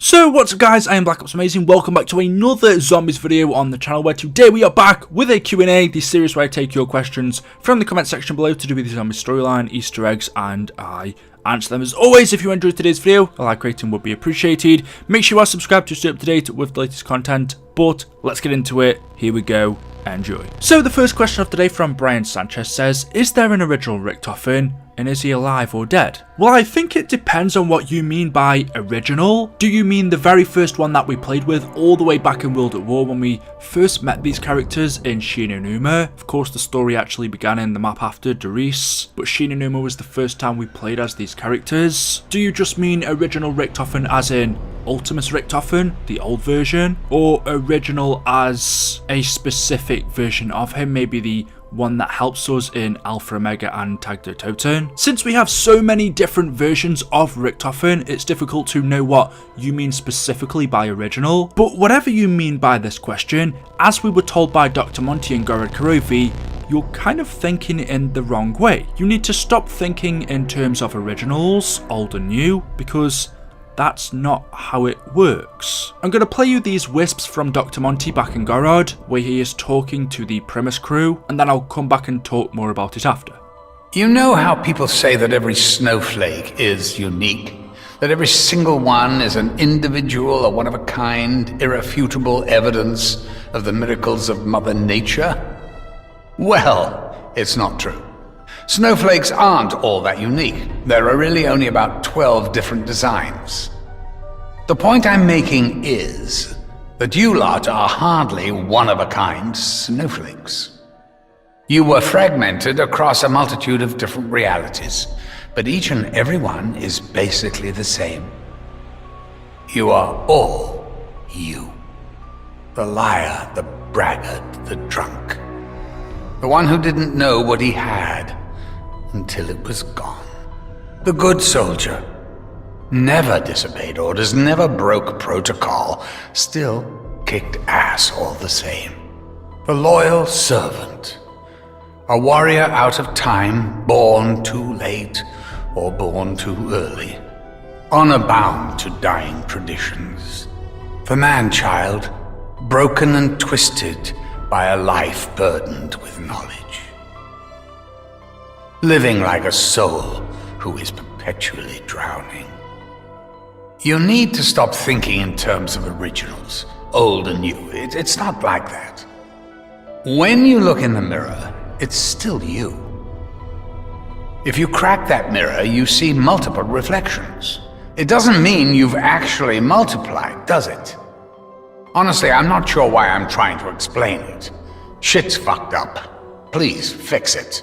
So what's up guys, I am Amazing. Welcome back to another zombies video on the channel, where today we are back with a Q&A, the series where I take your questions from the comment section below to do with the zombie storyline, Easter eggs, and I answer them. As always, if you enjoyed today's video, a like rating would be appreciated. Make sure you are subscribed to stay up to date with the latest content, but let's get into it. Here we go. Enjoy. So the first question of the day from Brian Sanchez says, is there an original Richtofen? And is he alive or dead? Well, I think it depends on what you mean by original. Do you mean the very first one that we played with all the way back in World at War when we first met these characters in Shinonuma? Of course, the story actually began in the map after Darius, but Shinonuma was the first time we played as these characters. Do you just mean original Richtofen as in Ultimus Richtofen, the old version, or original as a specific version of him, maybe the one that helps us in Alpha Omega and Tag der Toten? Since we have so many different versions of Richtofen, it's difficult to know what you mean specifically by original. But whatever you mean by this question, as we were told by Dr. Monty and Gorod Karovi, you're kind of thinking in the wrong way. You need to stop thinking in terms of originals, old and new, because that's not how it works. I'm going to play you these wisps from Dr. Monty back in Gorod, where he is talking to the Primus crew, and then I'll come back and talk more about it after. You know how people say that every snowflake is unique? That every single one is an individual, a one-of-a-kind, irrefutable evidence of the miracles of Mother Nature? Well, it's not true. Snowflakes aren't all that unique. There are really only about 12 different designs. The point I'm making is that you lot are hardly one-of-a-kind snowflakes. You were fragmented across a multitude of different realities, but each and every one is basically the same. You are all you. The liar, the braggart, the drunk. The one who didn't know what he had until it was gone. The good soldier. Never disobeyed orders, never broke protocol, still kicked ass all the same. The loyal servant. A warrior out of time, born too late or born too early. Honor bound to dying traditions. The man-child, broken and twisted by a life burdened with knowledge. Living like a soul who is perpetually drowning. You need to stop thinking in terms of originals, old and new. It's not like that. When you look in the mirror, it's still you. If you crack that mirror, you see multiple reflections. It doesn't mean you've actually multiplied, does it? Honestly, I'm not sure why I'm trying to explain it. Shit's fucked up. Please fix it.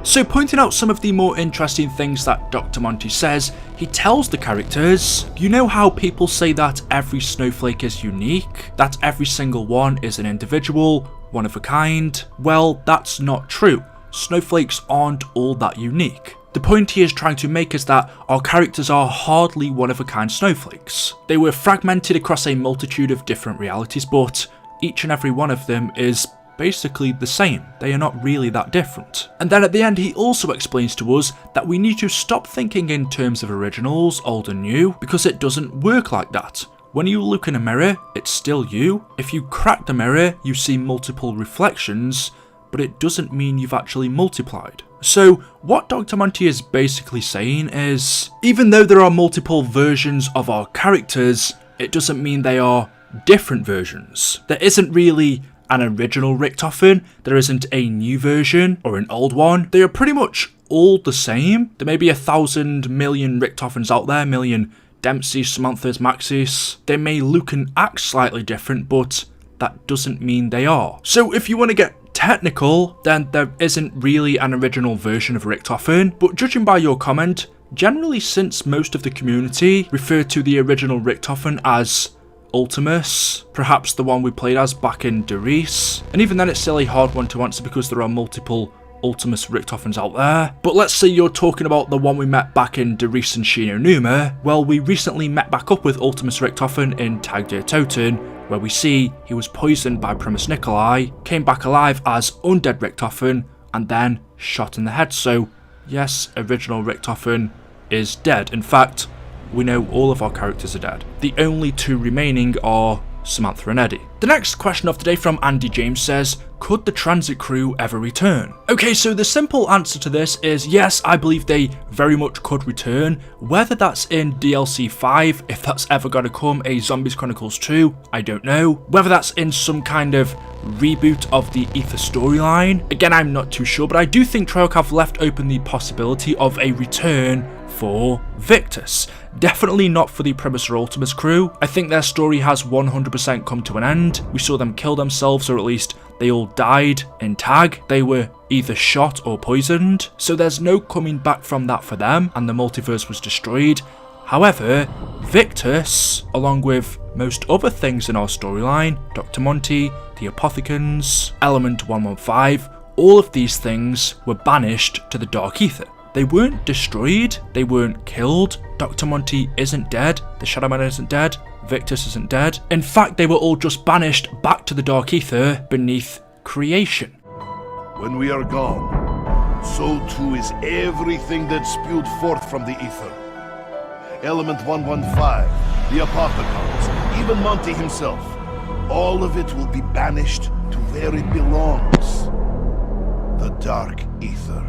So pointing out some of the more interesting things that Dr. Monty says, he tells the characters, you know how people say that every snowflake is unique? That every single one is an individual, one of a kind? Well, that's not true. Snowflakes aren't all that unique. The point he is trying to make is that our characters are hardly one-of-a-kind snowflakes. They were fragmented across a multitude of different realities, but each and every one of them is basically the same. They are not really that different. And then at the end he also explains to us that we need to stop thinking in terms of originals, old and new, because it doesn't work like that. When you look in a mirror, it's still you. If you crack the mirror, you see multiple reflections, but it doesn't mean you've actually multiplied. So what Dr. Monty is basically saying is, even though there are multiple versions of our characters, it doesn't mean they are different versions. There isn't really an original Richtofen, there isn't a new version or an old one. They are pretty much all the same. There may be 1,000 million Richtofens out there, million Dempseys, Samanthas, Maxis. They may look and act slightly different, but that doesn't mean they are. So if you want to get technical, then there isn't really an original version of Richtofen, but judging by your comment, generally since most of the community refer to the original Richtofen as Ultimus, perhaps the one we played as back in Darius, and even then it's still a hard one to answer because there are multiple Ultimus Richtofens out there. But let's say you're talking about the one we met back in Darius and Shinonuma. Well, we recently met back up with Ultimus Richtofen in Tag der Toten, where we see he was poisoned by Primus Nikolai, came back alive as Undead Richtofen, and then shot in the head. So yes, original Richtofen is dead. In fact, we know all of our characters are dead. The only two remaining are Samantha and Eddie. The next question of the day from Andy James says, could the Tranzit crew ever return? Okay, so the simple answer to this is yes, I believe they very much could return. Whether that's in DLC 5, if that's ever going to come, a Zombies Chronicles 2, I don't know. Whether that's in some kind of reboot of the Aether storyline, again, I'm not too sure, but I do think Treyarch have left open the possibility of a return for Victis. Definitely not for the Premise or Ultimus crew. I think their story has 100% come to an end. We saw them kill themselves, or at least they all died in tag. They were either shot or poisoned, so there's no coming back from that for them, and the multiverse was destroyed. However, Victis, along with most other things in our storyline, Dr. Monty, the Apothecans, Element 115, all of these things were banished to the Dark Aether. They weren't destroyed, they weren't killed. Dr. Monty isn't dead, the Shadow Man isn't dead, Victis isn't dead. In fact, they were all just banished back to the Dark Aether beneath creation. When we are gone, so too is everything that spewed forth from the Aether. Element 115, the Apothecons, even Monty himself. All of it will be banished to where it belongs. The Dark Aether.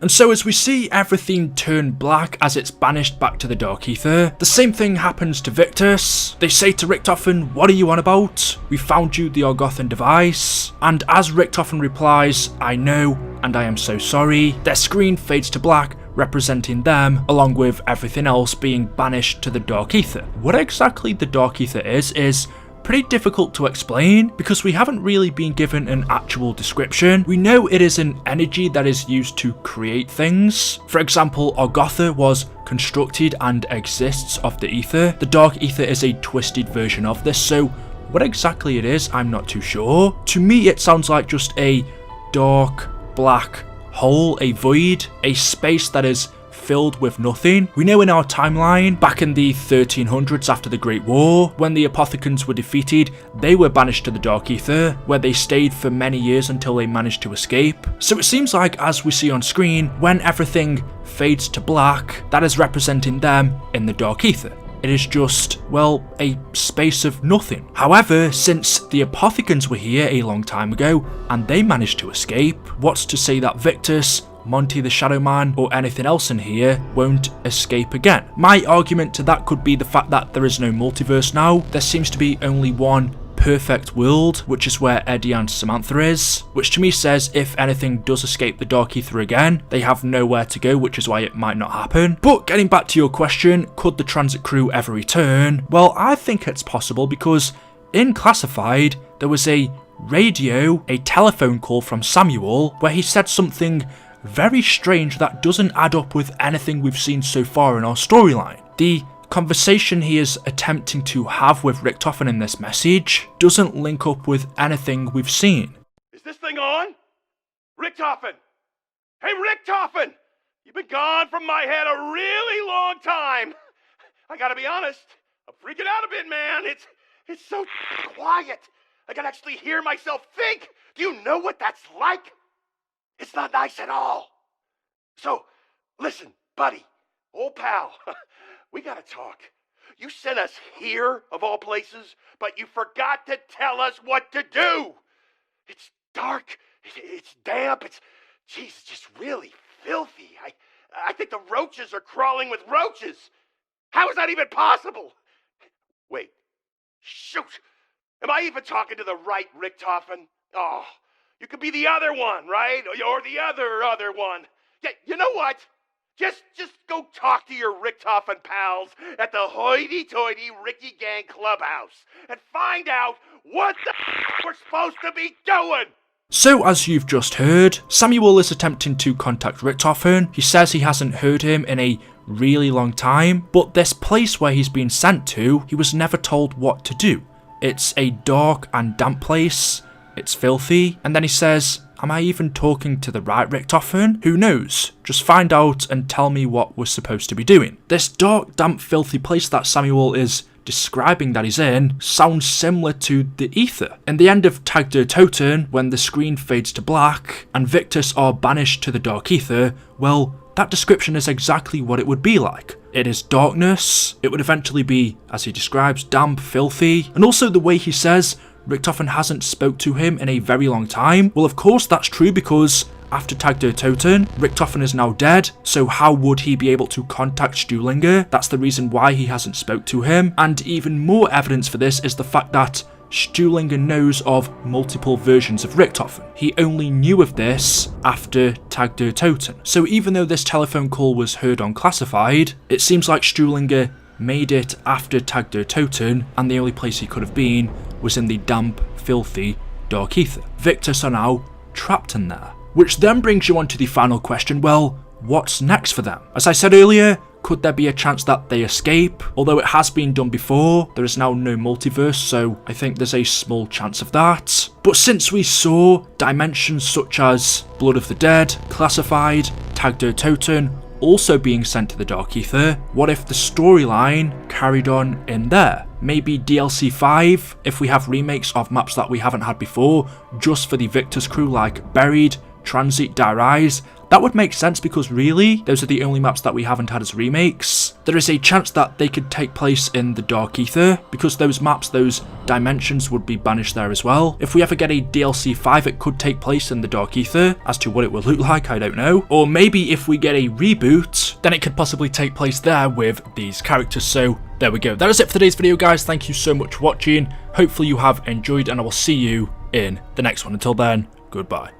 And so as we see everything turn black as it's banished back to the Dark Aether, the same thing happens to Victis. They say to Richtofen, what are you on about? We found you the Argothan device. And as Richtofen replies, I know, and I am so sorry, their screen fades to black, representing them, along with everything else being banished to the Dark Aether. What exactly the Dark Aether is pretty difficult to explain because we haven't really been given an actual description. We know it is an energy that is used to create things. For example, Argotha was constructed and exists of the Aether. The Dark Aether is a twisted version of this, so what exactly it is, I'm not too sure. To me, it sounds like just a dark, black hole, a void, a space that is filled with nothing. We know in our timeline, back in the 1300s after the Great War, when the Apothecans were defeated, they were banished to the Dark Aether, where they stayed for many years until they managed to escape. So it seems like, as we see on screen, when everything fades to black, that is representing them in the Dark Aether. It is just, well, a space of nothing. However, since the Apothecans were here a long time ago, and they managed to escape, what's to say that Victis, Monty the Shadow Man, or anything else in here won't escape again? My argument to that could be the fact that there is no multiverse now. There seems to be only one perfect world, which is where Eddie and Samantha is, which to me says if anything does escape the Dark Aether again, they have nowhere to go, which is why it might not happen. But getting back to your question, could the Tranzit crew ever return? Well, I think it's possible because in Classified, there was a telephone call from Samuel where he said something very strange that doesn't add up with anything we've seen so far in our storyline. The conversation he is attempting to have with Richtofen in this message doesn't link up with anything we've seen. Is this thing on? Richtofen! Hey, Richtofen! You've been gone from my head a really long time. I gotta be honest, I'm freaking out a bit, man. It's so quiet. I can actually hear myself think. Do you know what that's like? It's not nice at all. So, listen, buddy, old pal, we gotta talk. You sent us here, of all places, but you forgot to tell us what to do. It's dark, it's damp, it's just really filthy. I think the roaches are crawling with roaches. How is that even possible? Wait, shoot. Am I even talking to the right Richtofen? Oh, you could be the other one, right? Or the other one. Yeah, you know what? Just go talk to your Richtofen pals at the hoity-toity Ricky Gang Clubhouse and find out what the we're supposed to be doing. So as you've just heard, Samuel is attempting to contact Richtofen. He says he hasn't heard him in a really long time, but this place where he's been sent to, he was never told what to do. It's a dark and damp place. It's filthy. And then he says, am I even talking to the right Richtofen? Who knows? Just find out and tell me what we're supposed to be doing. This dark, damp, filthy place that Samuel is describing that he's in sounds similar to the Aether. In the end of Tag der Toten, when the screen fades to black and Victis are banished to the Dark Aether, well, that description is exactly what it would be like. It is darkness, it would eventually be, as he describes, damp, filthy, and also the way he says Richtofen hasn't spoke to him in a very long time. Well, of course that's true, because after Tag der Toten, Richtofen is now dead, so how would he be able to contact Stuhlinger? That's the reason why he hasn't spoke to him, and even more evidence for this is the fact that Stuhlinger knows of multiple versions of Richtofen. He only knew of this after Tag der Toten. So even though this telephone call was heard on classified, it seems like Stuhlinger made it after Tag der Toten, and the only place he could have been was in the damp, filthy Dark Aether. Victis are now trapped in there. Which then brings you on to the final question, well, what's next for them? As I said earlier, could there be a chance that they escape? Although it has been done before, there is now no multiverse, so I think there's a small chance of that. But since we saw dimensions such as Blood of the Dead, Classified, Tag der Toten also being sent to the Dark Aether, what if the storyline carried on in there? Maybe DLC 5, if we have remakes of maps that we haven't had before, just for the Victis crew, like Buried, Tranzit, Die Rise. That would make sense, because really, those are the only maps that we haven't had as remakes. There is a chance that they could take place in the Dark Aether, because those maps, those dimensions would be banished there as well. If we ever get a DLC 5, it could take place in the Dark Aether. As to what it will look like, I don't know. Or maybe if we get a reboot, then it could possibly take place there with these characters. So there we go. That is it for today's video, guys. Thank you so much for watching. Hopefully you have enjoyed, and I will see you in the next one. Until then, goodbye.